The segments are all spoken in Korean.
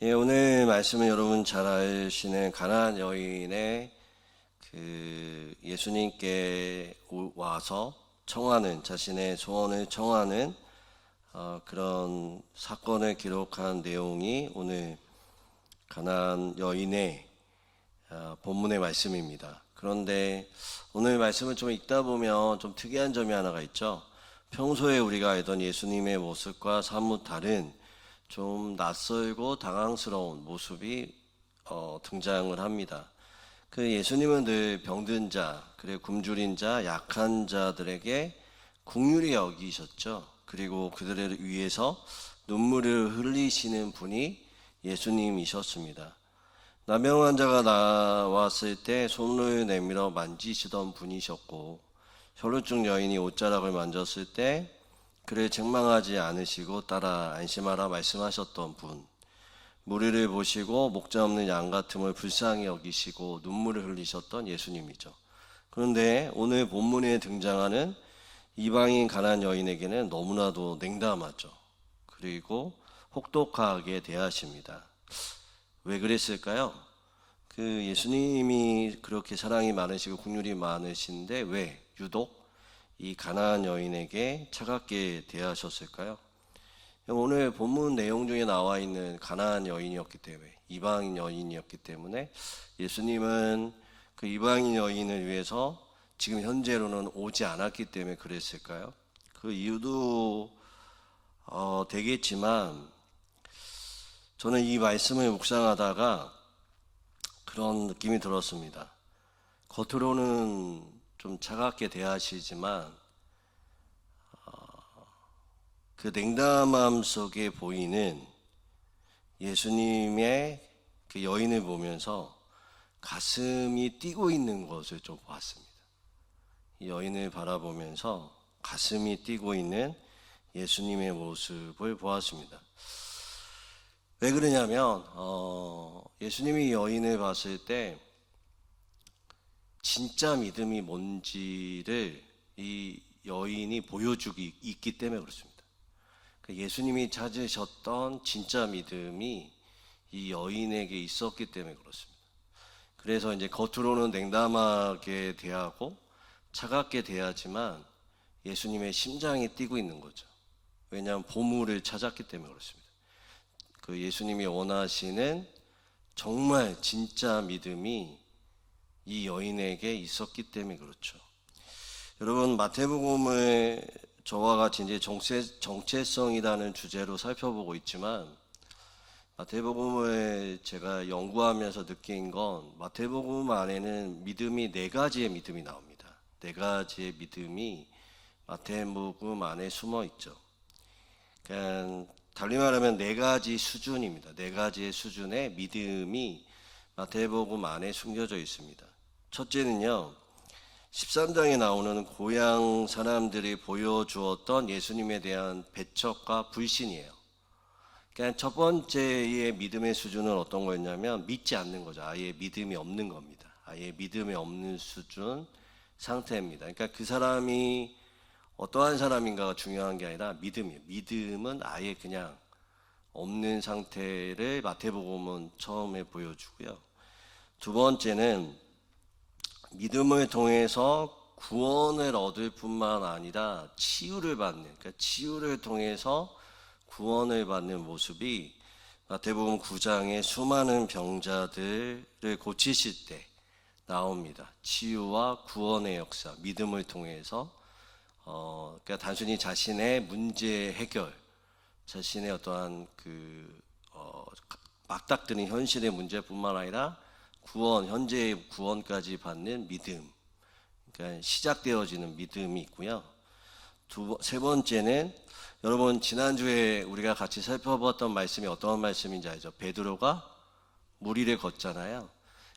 오늘 말씀은 여러분 잘 아시는 가나안 여인의 예수님께 와서 청하는, 자신의 소원을 청하는 그런 사건을 기록한 내용이 오늘 가나안 여인의 본문의 말씀입니다. 그런데 오늘 말씀을 좀 읽다 보면 좀 특이한 점이 하나가 있죠. 평소에 우리가 알던 예수님의 모습과 사뭇 다른 좀 낯설고 당황스러운 모습이 등장을 합니다. 그 예수님은 늘 병든 자, 굶주린 자, 약한 자들에게 긍휼히 여기셨죠. 그리고 그들을 위해서 눈물을 흘리시는 분이 예수님이셨습니다. 나병 환자가 나왔을 때 손을 내밀어 만지시던 분이셨고, 혈루증 여인이 옷자락을 만졌을 때 그를 책망하지 않으시고 따라 안심하라 말씀하셨던 분, 무리를 보시고 목자 없는 양 같음을 불쌍히 여기시고 눈물을 흘리셨던 예수님이죠. 그런데 오늘 본문에 등장하는 이방인 가난안 여인에게는 너무나도 냉담하죠. 그리고 혹독하게 대하십니다. 왜 그랬을까요? 예수님이 그렇게 사랑이 많으시고 긍휼이 많으신데 왜 유독 이 가나안 여인에게 차갑게 대하셨을까요? 오늘 본문 내용 중에 나와 있는 가나안 여인이었기 때문에, 이방인 여인이었기 때문에 예수님은 그 이방인 여인을 위해서 지금 현재로는 오지 않았기 때문에 그랬을까요? 그 이유도 되겠지만, 저는 이 말씀을 묵상하다가 그런 느낌이 들었습니다. 겉으로는 좀 차갑게 대하시지만 그 냉담함 속에 보이는 예수님의 그 여인을 보면서 가슴이 뛰고 있는 것을 좀 보았습니다. 이 여인을 바라보면서 가슴이 뛰고 있는 예수님의 모습을 보았습니다. 왜 그러냐면 예수님이 여인을 봤을 때 진짜 믿음이 뭔지를 이 여인이 보여주고 있기 때문에 그렇습니다. 예수님이 찾으셨던 진짜 믿음이 이 여인에게 있었기 때문에 그렇습니다. 그래서 이제 겉으로는 냉담하게 대하고 차갑게 대하지만 예수님의 심장이 뛰고 있는 거죠. 왜냐하면 보물을 찾았기 때문에 그렇습니다. 예수님이 원하시는 정말 진짜 믿음이 이 여인에게 있었기 때문에 그렇죠. 여러분, 마태복음을 저와 같이 이제 정체성이라는 주제로 살펴보고 있지만, 마태복음을 제가 연구하면서 느낀 건 마태복음 안에는 믿음이 네 가지의 믿음이 나옵니다. 네 가지의 믿음이 마태복음 안에 숨어 있죠. 그러니까 달리 말하면 네 가지 수준입니다. 네 가지의 수준의 믿음이 마태복음 안에 숨겨져 있습니다. 첫째는요, 13장에 나오는 고향 사람들이 보여주었던 예수님에 대한 배척과 불신이에요. 그러니까 첫 번째의 믿음의 수준은 어떤 거였냐면 믿지 않는 거죠. 아예 믿음이 없는 겁니다. 아예 믿음이 없는 수준 상태입니다. 그러니까 그 사람이 어떠한 사람인가가 중요한 게 아니라 믿음이에요. 믿음은 아예 그냥 없는 상태를 마태복음은 처음에 보여주고요. 두 번째는 믿음을 통해서 구원을 얻을 뿐만 아니라 치유를 받는, 그러니까 치유를 통해서 구원을 받는 모습이 마태복음 9장의 수많은 병자들을 고치실 때 나옵니다. 치유와 구원의 역사, 믿음을 통해서 그러니까 단순히 자신의 문제 해결, 자신의 어떠한 맞닥뜨린 현실의 문제뿐만 아니라 구원, 현재의 구원까지 받는 믿음, 그러니까 시작되어지는 믿음이 있고요. 세 번째는 여러분 지난주에 우리가 같이 살펴봤던 말씀이 어떤 말씀인지 알죠? 베드로가 무리를 걷잖아요.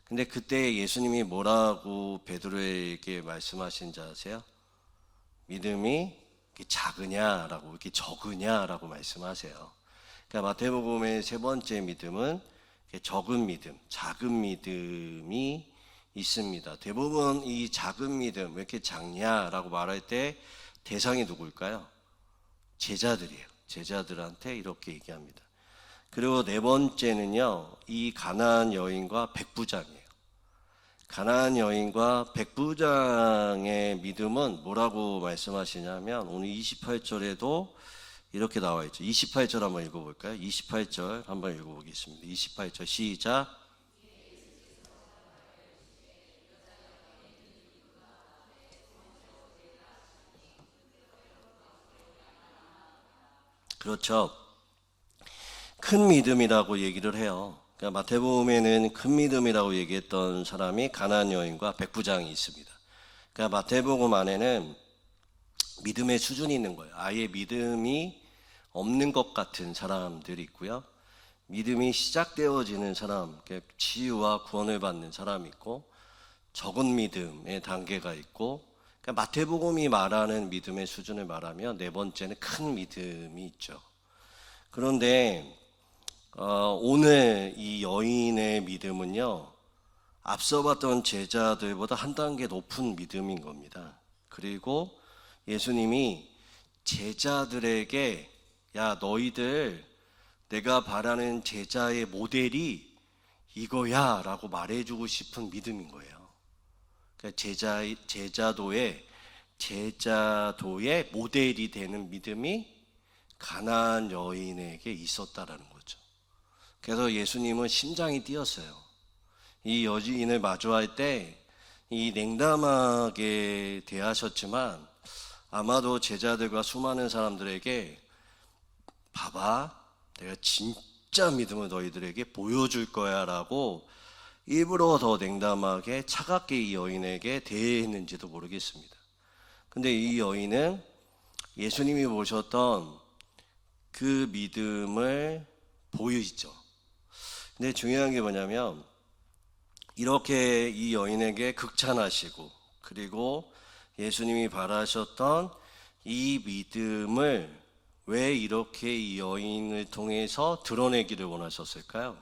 근데 그때 예수님이 뭐라고 베드로에게 말씀하신지 아세요? 믿음이 이렇게 작으냐라고, 이렇게 적으냐라고 말씀하세요. 그러니까 마태복음의 세 번째 믿음은 적은 믿음, 작은 믿음이 있습니다. 대부분 이 작은 믿음, 왜 이렇게 작냐라고 말할 때 대상이 누굴까요? 제자들이에요. 제자들한테 이렇게 얘기합니다. 그리고 네 번째는요, 이 가나안 여인과 백부장이에요. 가나안 여인과 백부장의 믿음은 뭐라고 말씀하시냐면 오늘 28절에도 이렇게 나와 있죠. 28절 한번 읽어볼까요? 28절 한번 읽어보겠습니다. 28절 시작. 그렇죠. 큰 믿음이라고 얘기를 해요. 그러니까 마태복음에는 큰 믿음이라고 얘기했던 사람이 가나안 여인과 백부장이 있습니다. 그러니까 마태복음 안에는 믿음의 수준이 있는 거예요. 아예 믿음이 없는 것 같은 사람들이 있고요. 믿음이 시작되어지는 사람, 치유와 구원을 받는 사람이 있고, 적은 믿음의 단계가 있고, 그러니까 마태복음이 말하는 믿음의 수준을 말하면 네 번째는 큰 믿음이 있죠. 그런데 오늘 이 여인의 믿음은요, 앞서 봤던 제자들보다 한 단계 높은 믿음인 겁니다. 그리고 예수님이 제자들에게 야, 너희들 내가 바라는 제자의 모델이 이거야 라고 말해주고 싶은 믿음인 거예요. 그러니까 제자도의 모델이 되는 믿음이 가나안 여인에게 있었다라는 거죠. 그래서 예수님은 심장이 뛰었어요. 이 여인을 마주할 때 이 냉담하게 대하셨지만 아마도 제자들과 수많은 사람들에게 봐봐, 내가 진짜 믿음을 너희들에게 보여줄 거야 라고 일부러 더 냉담하게 차갑게 이 여인에게 대했는지도 모르겠습니다. 근데 이 여인은 예수님이 보셨던 그 믿음을 보이죠. 근데 중요한 게 뭐냐면 이렇게 이 여인에게 극찬하시고 그리고 예수님이 바라셨던 이 믿음을 왜 이렇게 이 여인을 통해서 드러내기를 원하셨을까요?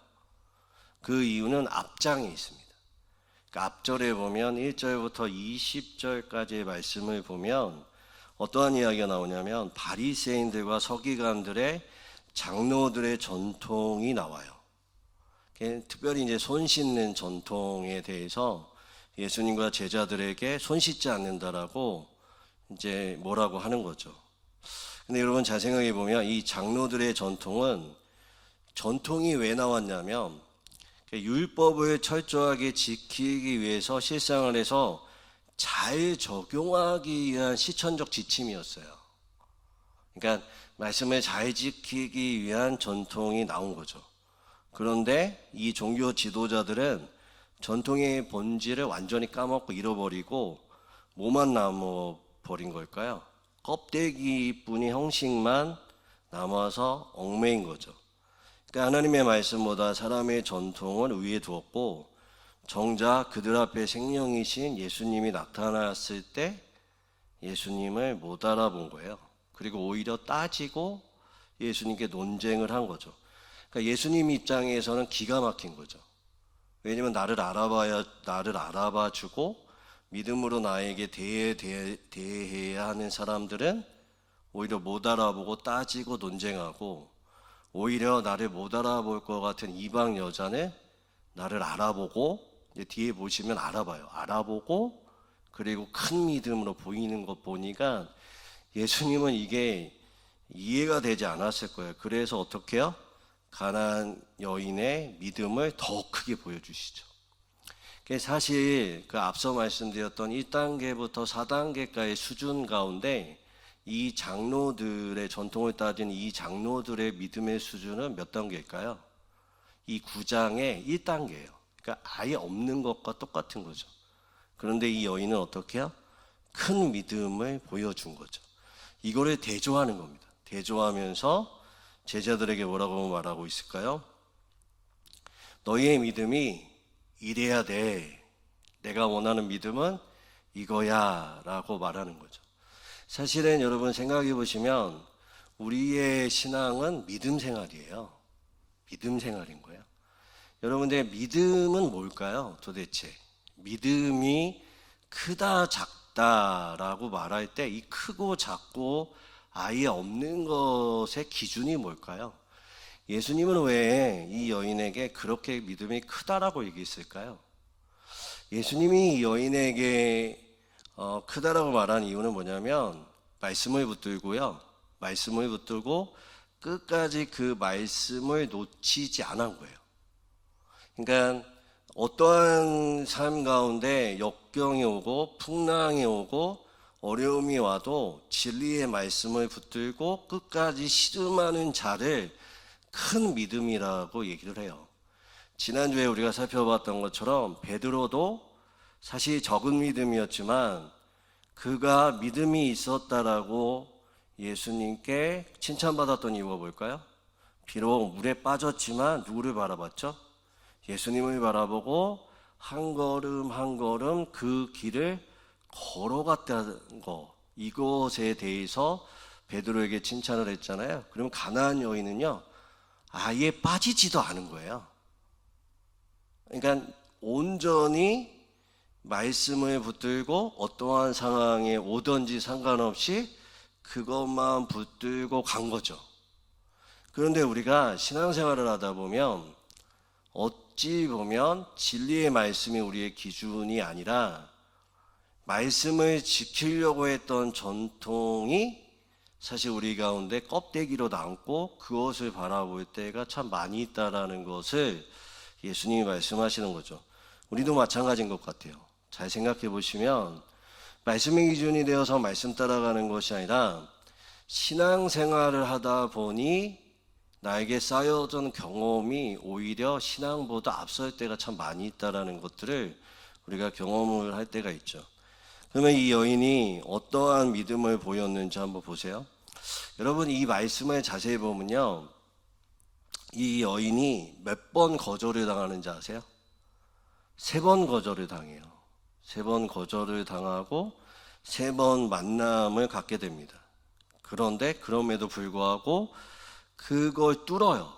그 이유는 앞장에 있습니다. 그러니까 앞절에 보면 1절부터 20절까지의 말씀을 보면 어떠한 이야기가 나오냐면 바리새인들과 서기관들의 장로들의 전통이 나와요. 특별히 이제 손 씻는 전통에 대해서 예수님과 제자들에게 손 씻지 않는다라고 이제 뭐라고 하는 거죠. 근데 여러분 잘 생각해 보면 이 장로들의 전통이 왜 나왔냐면 율법을 철저하게 지키기 위해서 실생활에서 잘 적용하기 위한 실천적 지침이었어요. 그러니까 말씀을 잘 지키기 위한 전통이 나온 거죠. 그런데 이 종교 지도자들은 전통의 본질을 완전히 까먹고 잃어버리고 뭐만 남아버린 걸까요? 껍데기뿐이 형식만 남아서 얽매인 거죠. 그러니까 하나님의 말씀보다 사람의 전통을 위에 두었고 정작 그들 앞에 생명이신 예수님이 나타났을 때 예수님을 못 알아본 거예요. 그리고 오히려 따지고 예수님께 논쟁을 한 거죠. 그러니까 예수님 입장에서는 기가 막힌 거죠. 왜냐면 나를 알아봐 주고 믿음으로 나에게 대해야 하는 사람들은 오히려 못 알아보고 따지고 논쟁하고 오히려 나를 못 알아볼 것 같은 이방 여자는 나를 알아보고 이제 뒤에 보시면 알아보고 그리고 큰 믿음으로 보이는 것 보니까 예수님은 이게 이해가 되지 않았을 거예요. 그래서 어떻게 해요? 가나안 여인의 믿음을 더 크게 보여주시죠. 사실 그 앞서 말씀드렸던 1단계부터 4단계까지의 수준 가운데 이 장로들의 전통을 따진 이 장로들의 믿음의 수준은 몇 단계일까요? 이 9장의 1단계예요. 그러니까 아예 없는 것과 똑같은 거죠. 그런데 이 여인은 어떻게 해요? 큰 믿음을 보여준 거죠. 이거를 대조하는 겁니다. 대조하면서 제자들에게 뭐라고 말하고 있을까요? 너희의 믿음이 이래야 돼. 내가 원하는 믿음은 이거야 라고 말하는 거죠. 사실은 여러분 생각해 보시면 우리의 신앙은 믿음 생활이에요. 믿음 생활인 거예요. 여러분들 믿음은 뭘까요? 도대체 믿음이 크다 작다라고 말할 때 이 크고 작고 아예 없는 것의 기준이 뭘까요? 예수님은 왜 이 여인에게 그렇게 믿음이 크다라고 얘기했을까요? 예수님이 이 여인에게 크다라고 말한 이유는 뭐냐면 말씀을 붙들고요. 말씀을 붙들고 끝까지 그 말씀을 놓치지 않은 거예요. 그러니까 어떠한 삶 가운데 역경이 오고 풍랑이 오고 어려움이 와도 진리의 말씀을 붙들고 끝까지 씨름하는 자를 큰 믿음이라고 얘기를 해요. 지난주에 우리가 살펴봤던 것처럼 베드로도 사실 적은 믿음이었지만 그가 믿음이 있었다라고 예수님께 칭찬받았던 이유가 뭘까요? 비록 물에 빠졌지만 누구를 바라봤죠? 예수님을 바라보고 한 걸음 한 걸음 그 길을 걸어갔다는 거, 이것에 대해서 베드로에게 칭찬을 했잖아요. 그러면 가나안 여인은요 아예 빠지지도 않은 거예요. 그러니까 온전히 말씀을 붙들고 어떠한 상황에 오든지 상관없이 그것만 붙들고 간 거죠. 그런데 우리가 신앙생활을 하다 보면 어찌 보면 진리의 말씀이 우리의 기준이 아니라 말씀을 지키려고 했던 전통이 사실 우리 가운데 껍데기로 남고 그것을 바라볼 때가 참 많이 있다라는 것을 예수님이 말씀하시는 거죠. 우리도 마찬가지인 것 같아요. 잘 생각해 보시면 말씀의 기준이 되어서 말씀 따라가는 것이 아니라 신앙생활을 하다 보니 나에게 쌓여진 경험이 오히려 신앙보다 앞설 때가 참 많이 있다라는 것들을 우리가 경험을 할 때가 있죠. 그러면 이 여인이 어떠한 믿음을 보였는지 한번 보세요. 여러분 이 말씀을 자세히 보면요, 이 여인이 몇 번 거절을 당하는지 아세요? 3번 거절을 당해요. 3번 거절을 당하고 3번 만남을 갖게 됩니다. 그런데 그럼에도 불구하고 그걸 뚫어요.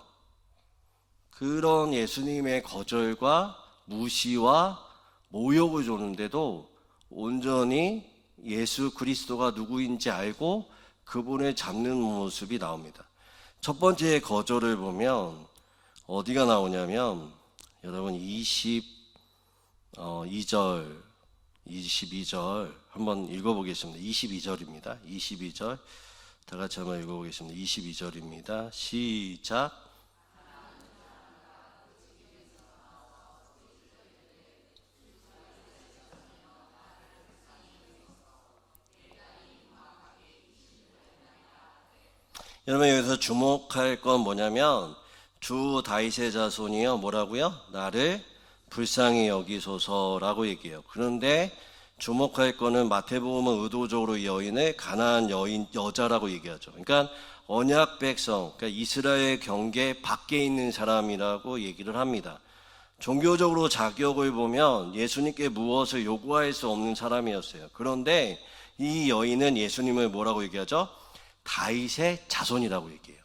그런 예수님의 거절과 무시와 모욕을 줬는데도 온전히 예수 그리스도가 누구인지 알고 그분을 잡는 모습이 나옵니다. 첫 번째 거절을 보면 어디가 나오냐면 여러분 22절 한번 읽어보겠습니다. 22절입니다. 22절 다 같이 한번 읽어보겠습니다. 22절입니다. 시작. 여러분 여기서 주목할 건 뭐냐면 주 다윗의 자손이요 뭐라고요? 나를 불쌍히 여기소서라고 얘기해요. 그런데 주목할 거는 마태복음은 의도적으로 이 여인을 가나안 여자라고 얘기하죠. 그러니까 언약 백성, 그러니까 이스라엘 경계 밖에 있는 사람이라고 얘기를 합니다. 종교적으로 자격을 보면 예수님께 무엇을 요구할 수 없는 사람이었어요. 그런데 이 여인은 예수님을 뭐라고 얘기하죠? 다윗의 자손이라고 얘기해요.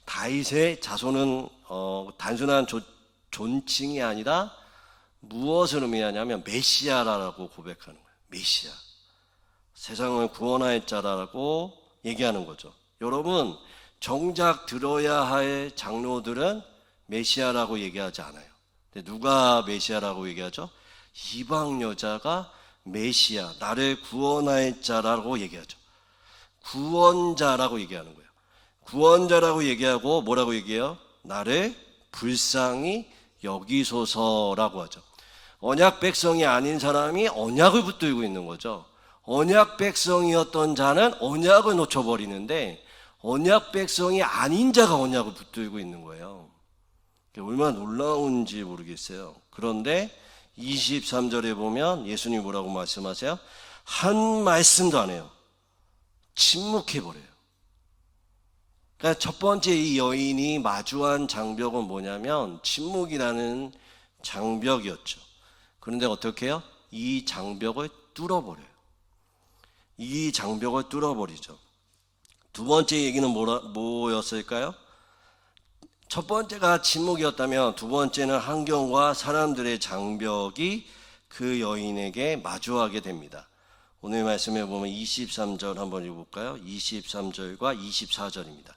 다윗의 자손은 단순한 존칭이 아니라 무엇을 의미하냐면 메시아라고 고백하는 거예요. 메시아, 세상을 구원할 자라고 얘기하는 거죠. 여러분 정작 들어야 할 장로들은 메시아라고 얘기하지 않아요. 근데 누가 메시아라고 얘기하죠? 이방 여자가 메시아, 나를 구원할 자라고 얘기하죠. 구원자라고 얘기하는 거예요. 구원자라고 얘기하고 뭐라고 얘기해요? 나를 불쌍히 여기소서라고 하죠. 언약 백성이 아닌 사람이 언약을 붙들고 있는 거죠. 언약 백성이었던 자는 언약을 놓쳐버리는데 언약 백성이 아닌 자가 언약을 붙들고 있는 거예요. 얼마나 놀라운지 모르겠어요. 그런데 23절에 보면 예수님이 뭐라고 말씀하세요? 한 말씀도 안 해요. 침묵해버려요. 그러니까 첫 번째 이 여인이 마주한 장벽은 뭐냐면 침묵이라는 장벽이었죠. 그런데 어떻게 해요? 이 장벽을 뚫어버려요. 이 장벽을 뚫어버리죠. 두 번째 얘기는 뭐였을까요? 첫 번째가 침묵이었다면 두 번째는 환경과 사람들의 장벽이 그 여인에게 마주하게 됩니다. 오늘 말씀에 보면 23절 한번 읽어볼까요? 23절과 24절입니다.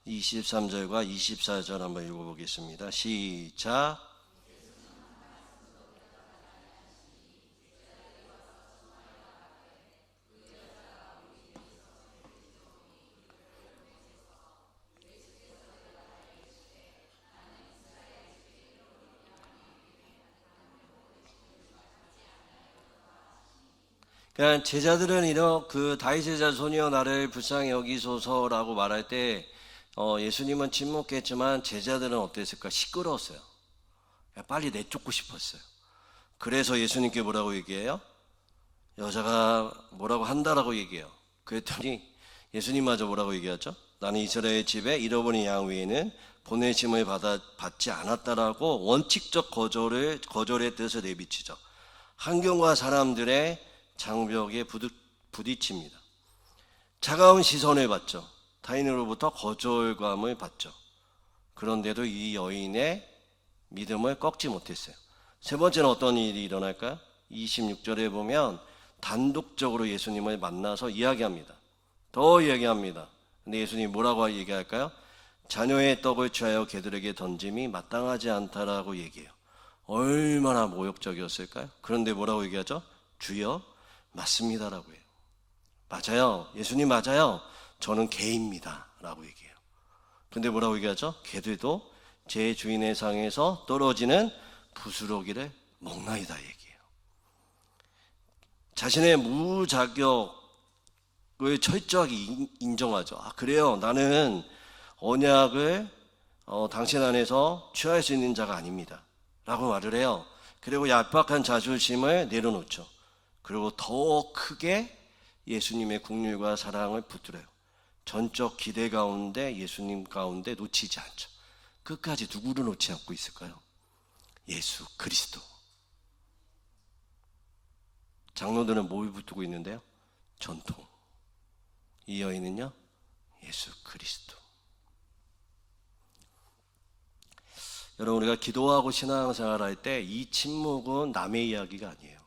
23절과 24절 한번 읽어보겠습니다. 시작. 그러니까 제자들은 이런 그 다윗의 자손이여 나를 불쌍히 여기소서라고 말할 때 예수님은 침묵했지만 제자들은 어땠을까? 시끄러웠어요. 빨리 내쫓고 싶었어요. 그래서 예수님께 뭐라고 얘기해요? 여자가 뭐라고 한다라고 얘기해요. 그랬더니 예수님마저 뭐라고 얘기하죠? 나는 이스라엘 집에 잃어버린 양 외에는 보내심을 받지 않았다라고 원칙적 거절의 뜻을 내비치죠. 환경과 사람들의 장벽에 부딪힙니다. 차가운 시선을 받죠. 타인으로부터 거절감을 받죠. 그런데도 이 여인의 믿음을 꺾지 못했어요. 세 번째는 어떤 일이 일어날까요? 26절에 보면 단독적으로 예수님을 만나서 이야기합니다. 더 이야기합니다. 근데 예수님이 뭐라고 얘기할까요? 자녀의 떡을 취하여 개들에게 던짐이 마땅하지 않다라고 얘기해요. 얼마나 모욕적이었을까요? 그런데 뭐라고 얘기하죠? 주여 맞습니다라고 해요. 맞아요. 예수님 맞아요. 저는 개입니다 라고 얘기해요. 근데 뭐라고 얘기하죠? 개들도 제 주인의 상에서 떨어지는 부스러기를 먹나이다 얘기해요. 자신의 무자격을 철저하게 인정하죠. 그래요. 나는 언약을 당신 안에서 취할 수 있는 자가 아닙니다 라고 말을 해요. 그리고 얄팍한 자존심을 내려놓죠. 그리고 더 크게 예수님의 긍휼과 사랑을 붙들어요. 전적 기대 가운데 예수님 가운데 놓치지 않죠. 끝까지 누구를 놓지 않고 있을까요? 예수 그리스도. 장로들은 뭘 붙들고 있는데요? 전통. 이 여인은요? 예수 그리스도. 여러분, 우리가 기도하고 신앙생활할 때 이 침묵은 남의 이야기가 아니에요.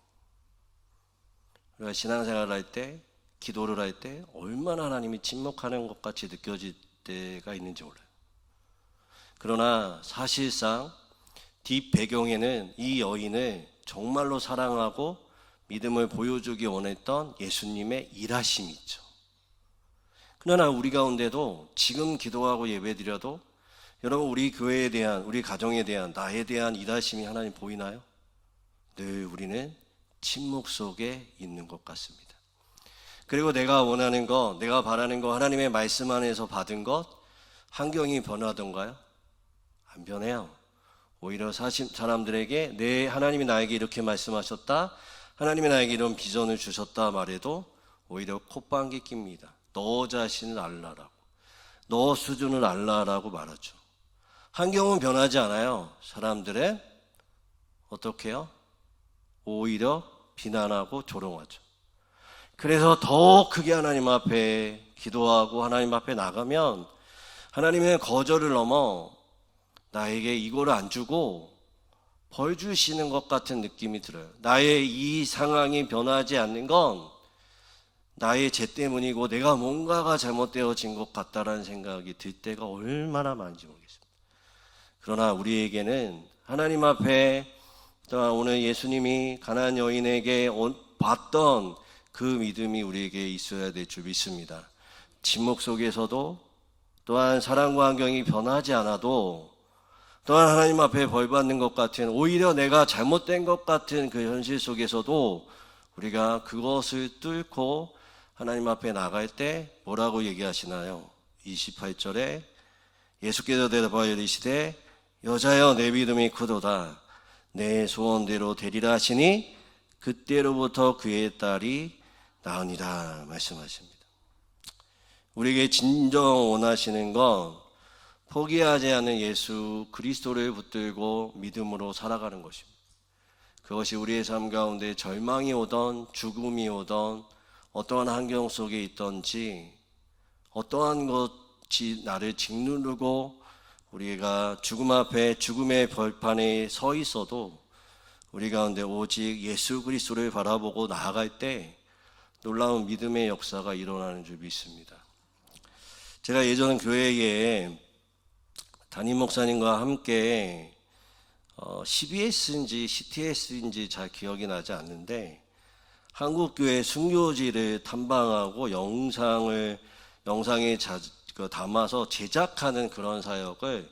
우리가 신앙생활을 할 때, 기도를 할 때 얼마나 하나님이 침묵하는 것 같이 느껴질 때가 있는지 몰라요. 그러나 사실상 뒷배경에는 이 여인을 정말로 사랑하고 믿음을 보여주기 원했던 예수님의 일하심이 있죠. 그러나 우리 가운데도 지금 기도하고 예배드려도 여러분, 우리 교회에 대한, 우리 가정에 대한, 나에 대한 일하심이 하나님 보이나요? 늘 우리는 침묵 속에 있는 것 같습니다. 그리고 내가 원하는 것, 내가 바라는 것, 하나님의 말씀 안에서 받은 것, 환경이 변하던가요? 안 변해요. 오히려 사람들에게 하나님이 나에게 이렇게 말씀하셨다, 하나님이 나에게 이런 비전을 주셨다 말해도 오히려 콧방귀 낍니다. 너 자신을 알라라고, 너 수준을 알라라고 말하죠. 환경은 변하지 않아요. 사람들은 어떻게 해요? 오히려 비난하고 조롱하죠. 그래서 더 크게 하나님 앞에 기도하고 하나님 앞에 나가면 하나님의 거절을 넘어 나에게 이거를 안 주고 벌 주시는 것 같은 느낌이 들어요. 나의 이 상황이 변하지 않는 건 나의 죄 때문이고 내가 뭔가가 잘못되어진 것 같다라는 생각이 들 때가 얼마나 많은지 모르겠습니다. 그러나 우리에게는 하나님 앞에 오늘 예수님이 가나안 여인에게 봤던 그 믿음이 우리에게 있어야 될 줄 믿습니다. 침묵 속에서도 또한 사랑과 환경이 변하지 않아도 또한 하나님 앞에 벌받는 것 같은, 오히려 내가 잘못된 것 같은 그 현실 속에서도 우리가 그것을 뚫고 하나님 앞에 나갈 때 뭐라고 얘기하시나요? 28절에 예수께서 대답하여 이르시되 여자여 내 믿음이 크도다 내 소원대로 되리라 하시니 그때로부터 그의 딸이 나으니라 말씀하십니다. 우리에게 진정 원하시는 건 포기하지 않는 예수 그리스도를 붙들고 믿음으로 살아가는 것입니다. 그것이 우리의 삶 가운데 절망이 오던 죽음이 오던 어떠한 환경 속에 있던지 어떠한 것이 나를 짓누르고 우리가 죽음 앞에 죽음의 벌판에 서 있어도 우리 가운데 오직 예수 그리스도를 바라보고 나아갈 때 놀라운 믿음의 역사가 일어나는 줄 믿습니다. 제가 예전 교회에 담임 목사님과 함께 CBS인지 CTS인지 잘 기억이 나지 않는데 한국교회 순교지를 탐방하고 영상에 담아서 제작하는 그런 사역을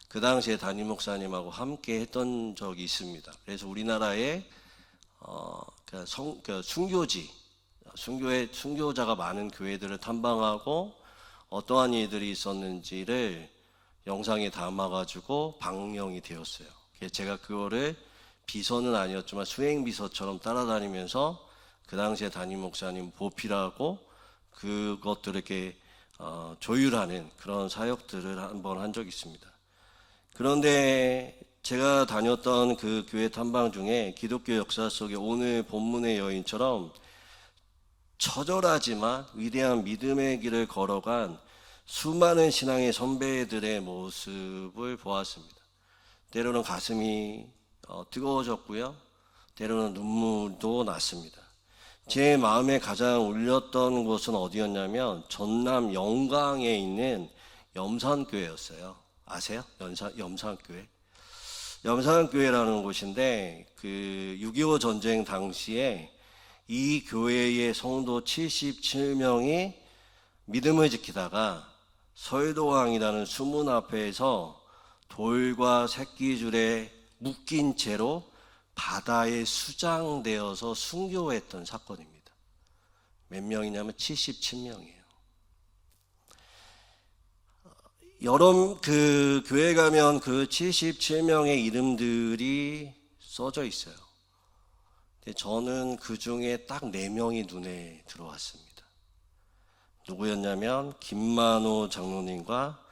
그 당시에 담임 목사님하고 함께 했던 적이 있습니다. 그래서 우리나라에 순교자가 많은 교회들을 탐방하고 어떠한 일들이 있었는지를 영상에 담아가지고 방영이 되었어요. 제가 그거를 비서는 아니었지만 수행비서처럼 따라다니면서 그 당시에 담임 목사님 보필하고 그것들을 이렇게 조율하는 그런 사역들을 한번 한 적이 있습니다. 그런데 제가 다녔던 그 교회 탐방 중에 기독교 역사 속에 오늘 본문의 여인처럼 처절하지만 위대한 믿음의 길을 걸어간 수많은 신앙의 선배들의 모습을 보았습니다. 때로는 가슴이 뜨거워졌고요. 때로는 눈물도 났습니다. 제 마음에 가장 울렸던 곳은 어디였냐면 전남 영광에 있는 염산교회였어요. 아세요? 염산교회. 염산교회라는 곳인데 그 6.25 전쟁 당시에 이 교회의 성도 77명이 믿음을 지키다가 설도왕이라는 수문 앞에서 돌과 새끼줄에 묶인 채로 바다에 수장되어서 순교했던 사건입니다. 몇 명이냐면 77명이에요. 그 교회 가면 그 77명의 이름들이 써져 있어요. 근데 저는 그 중에 딱 4명이 눈에 들어왔습니다. 누구였냐면 김만호 장로님과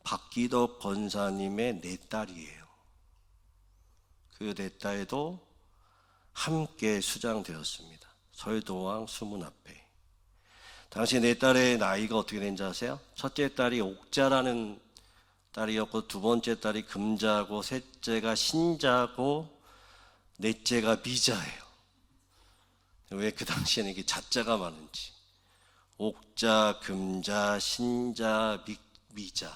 박기덕 권사님의 4딸이에요. 그 4딸도 함께 수장되었습니다. 설도왕 수문 앞에. 당시 4딸의 나이가 어떻게 된지 아세요? 첫째 딸이 옥자라는 딸이었고 두 번째 딸이 금자고 셋째가 신자고 넷째가 미자예요. 왜 그 당시에는 이게 자자가 많은지. 옥자, 금자, 신자, 미자.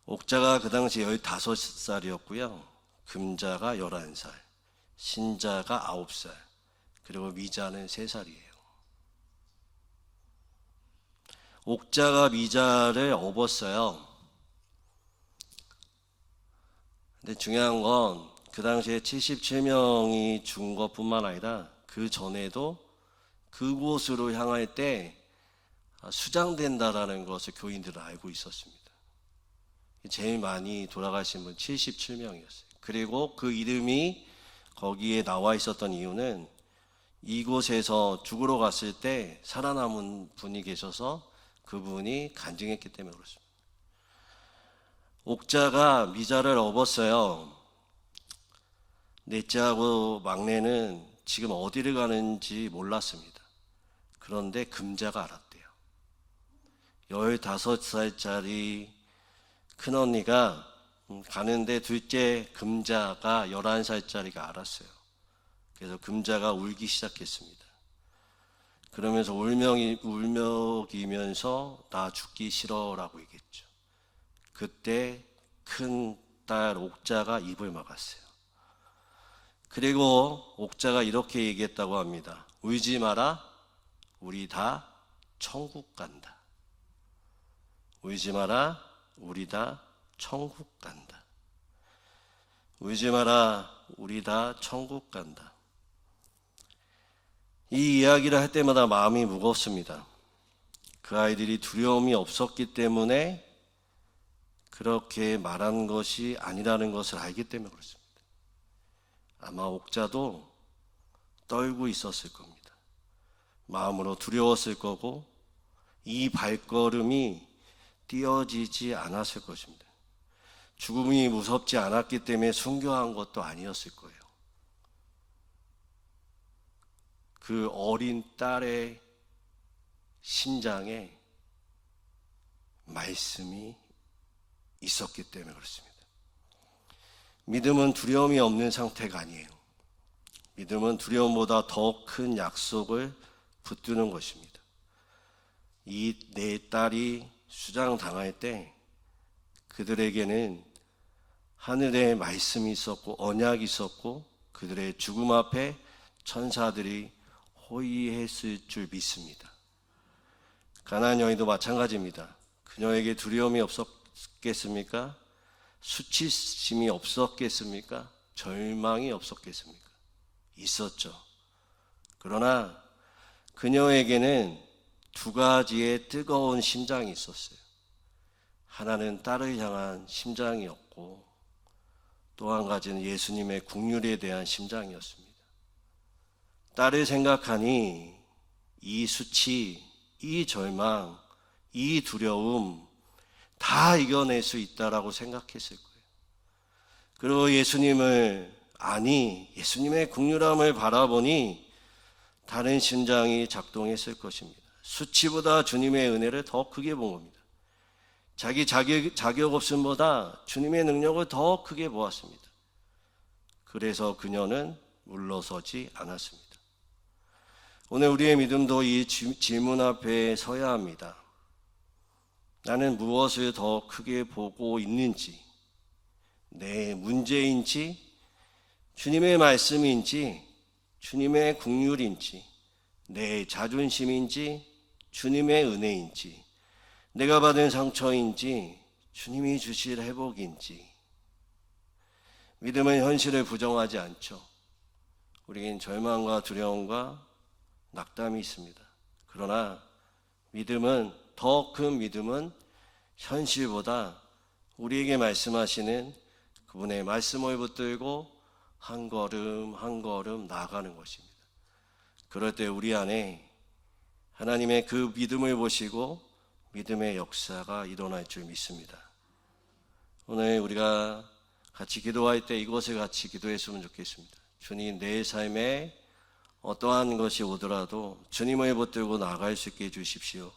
옥자가 그 당시 15살이었고요. 금자가 11살, 신자가 9살, 그리고 미자는 3살이에요. 옥자가 미자를 업었어요. 근데 중요한 건 그 당시에 77명이 죽은 것뿐만 아니라 그 전에도 그곳으로 향할 때 수장된다라는 것을 교인들은 알고 있었습니다. 제일 많이 돌아가신 분 77명이었어요. 그리고 그 이름이 거기에 나와 있었던 이유는 이곳에서 죽으러 갔을 때 살아남은 분이 계셔서 그분이 간증했기 때문에 그렇습니다. 옥자가 미자를 업었어요. 넷째하고 막내는 지금 어디를 가는지 몰랐습니다. 그런데 금자가 알았대요. 15살짜리 큰언니가 가는데 둘째 금자가 11살짜리가 알았어요. 그래서 금자가 울기 시작했습니다. 그러면서 울먹이면서 나 죽기 싫어라고 얘기했죠. 그때 큰 딸 옥자가 입을 막았어요. 그리고 옥자가 이렇게 얘기했다고 합니다. 울지 마라, 우리 다 천국 간다. 울지 마라, 우리 다 천국 간다. 울지 마라, 우리 다 천국 간다. 이 이야기를 할 때마다 마음이 무겁습니다. 그 아이들이 두려움이 없었기 때문에 그렇게 말한 것이 아니라는 것을 알기 때문에 그렇습니다. 아마 옥자도 떨고 있었을 겁니다. 마음으로 두려웠을 거고 이 발걸음이 띄어지지 않았을 것입니다. 죽음이 무섭지 않았기 때문에 순교한 것도 아니었을 거예요. 그 어린 딸의 심장에 말씀이 있었기 때문에 그렇습니다. 믿음은 두려움이 없는 상태가 아니에요. 믿음은 두려움보다 더 큰 약속을 붙드는 것입니다. 이 네 딸이 수장당할 때 그들에게는 하늘의 말씀이 있었고 언약이 있었고 그들의 죽음 앞에 천사들이 호위했을 줄 믿습니다. 가나안 여인도 마찬가지입니다. 그녀에게 두려움이 없었겠습니까? 수치심이 없었겠습니까? 절망이 없었겠습니까? 있었죠. 그러나 그녀에게는 두 가지의 뜨거운 심장이 있었어요. 하나는 딸을 향한 심장이었고 또 한 가지는 예수님의 국률에 대한 심장이었습니다. 딸을 생각하니 이 수치, 이 절망, 이 두려움 다 이겨낼 수 있다라고 생각했을 거예요. 그리고 예수님을 예수님의 국률함을 바라보니 다른 심장이 작동했을 것입니다. 수치보다 주님의 은혜를 더 크게 본 겁니다. 자기 자격 없음보다 주님의 능력을 더 크게 보았습니다. 그래서 그녀는 물러서지 않았습니다. 오늘 우리의 믿음도 이 질문 앞에 서야 합니다. 나는 무엇을 더 크게 보고 있는지, 내 문제인지, 주님의 말씀인지, 주님의 국률인지, 내 자존심인지, 주님의 은혜인지, 내가 받은 상처인지, 주님이 주실 회복인지. 믿음은 현실을 부정하지 않죠. 우리에겐 절망과 두려움과 낙담이 있습니다. 그러나 믿음은, 더 큰 믿음은 현실보다 우리에게 말씀하시는 그분의 말씀을 붙들고 한 걸음 한 걸음 나아가는 것입니다. 그럴 때 우리 안에 하나님의 그 믿음을 보시고 믿음의 역사가 일어날 줄 믿습니다. 오늘 우리가 같이 기도할 때 이것을 같이 기도했으면 좋겠습니다. 주님, 내 삶에 어떠한 것이 오더라도 주님을 붙들고 나아갈 수 있게 해주십시오.